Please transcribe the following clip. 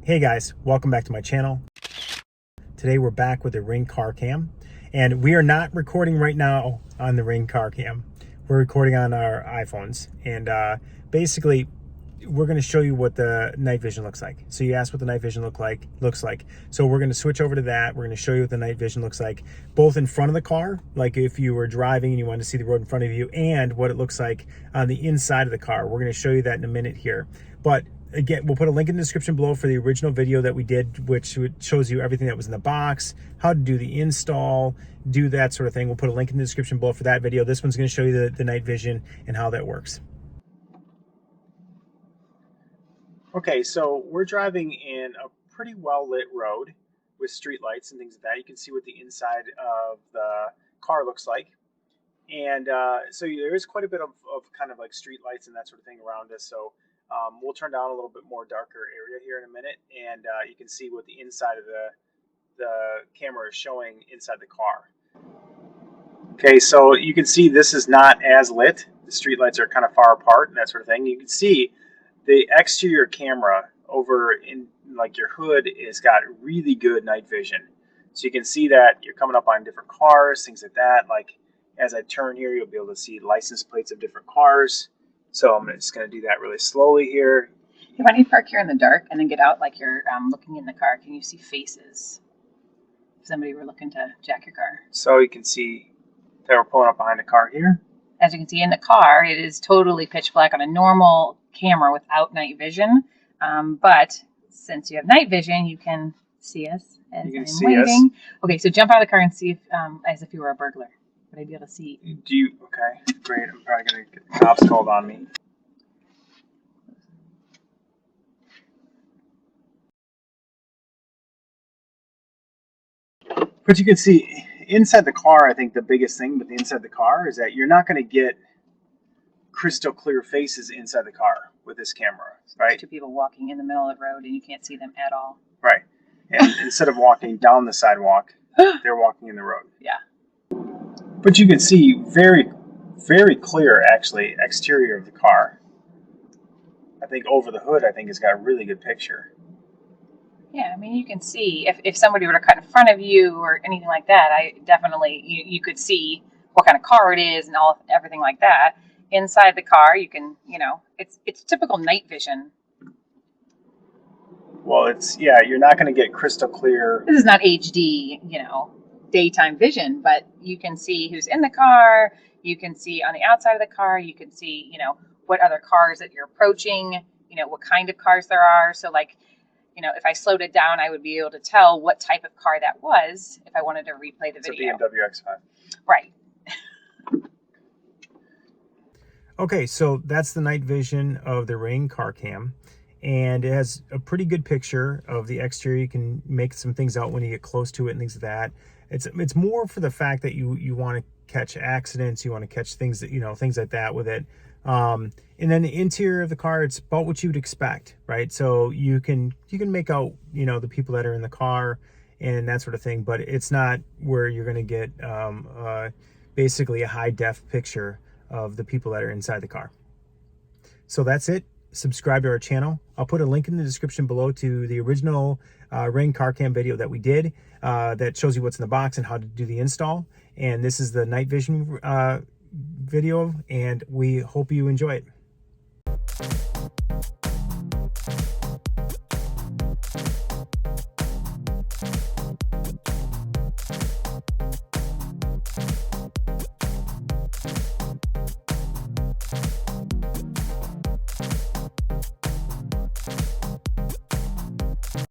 Hey guys, welcome back to my channel. Today we're back with the Ring car cam, and we are not recording right now on the Ring car cam. We're recording on our iPhones, and basically we're going to show you what the night vision looks like. So you asked what the night vision looks like. So we're going to switch over to that. We're going to show you what the night vision looks like, both in front of the car, like if you were driving and you wanted to see the road in front of you, and what it looks like on the inside of the car. We're going to show you that in a minute here. But again, we'll put a link in the description below for the original video that we did, which shows you everything that was in the box, how to do the install, do that sort of thing. We'll put a link in the description below for that video. This one's going to show you the night vision and how that works. Okay, so we're driving in a pretty well lit road with street lights and things like that. You can see what the inside of the car looks like. And so there is quite a bit of kind of like street lights and that sort of thing around us. So we'll turn down a little bit more darker area here in a minute, and you can see what the inside of the camera is showing inside the car. Okay, so you can see this is not as lit. The street lights are kind of far apart and that sort of thing. You can see the exterior camera over in like your hood has got really good night vision. So you can see that you're coming up on different cars, things like that. Like as I turn here, you'll be able to see license plates of different cars. So I'm just going to do that really slowly here. If I park here in the dark and then get out like you're looking in the car, can you see faces? If somebody were looking to jack your car. So you can see that we're pulling up behind a car here. As you can see in the car, it is totally pitch black on a normal camera without night vision. But since you have night vision, you can see us as I'm waving. Okay, so jump out of the car and see if, as if you were a burglar. Would I be able to see? Do you? Okay, great. I'm probably going to get the cops called on me. But you can see inside the car, I think the biggest thing with the inside the car is that you're not going to get crystal clear faces inside the car with this camera, right? Two people walking in the middle of the road and you can't see them at all. Right. And instead of walking down the sidewalk, they're walking in the road. Yeah. But you can see very, very clear, actually, exterior of the car. I think over the hood, I think it's got a really good picture. Yeah, I mean, you can see if somebody were to cut in front of you or anything like that, I definitely, you could see what kind of car it is and everything like that. Inside the car, you can, it's typical night vision. Well, you're not going to get crystal clear. This is not HD, daytime vision, but you can see who's in the car. You can see on the outside of the car. You can see, what other cars that you're approaching, what kind of cars there are. So like, if I slowed it down, I would be able to tell what type of car that was if I wanted to replay the video. It's a BMW X5. Right. Okay, so that's the night vision of the Ring car cam. And it has a pretty good picture of the exterior. You can make some things out when you get close to it and things like that. It's more for the fact that you want to catch accidents, you want to catch things that things like that with it. And then the interior of the car, it's about what you would expect, right? So you can make out the people that are in the car and that sort of thing, but it's not where you're going to get basically a high def picture of the people that are inside the car. So that's it. Subscribe to our channel. I'll put a link in the description below to the original Ring car cam video that we did that shows you what's in the box and how to do the install. And this is the night vision video, and we hope you enjoy it.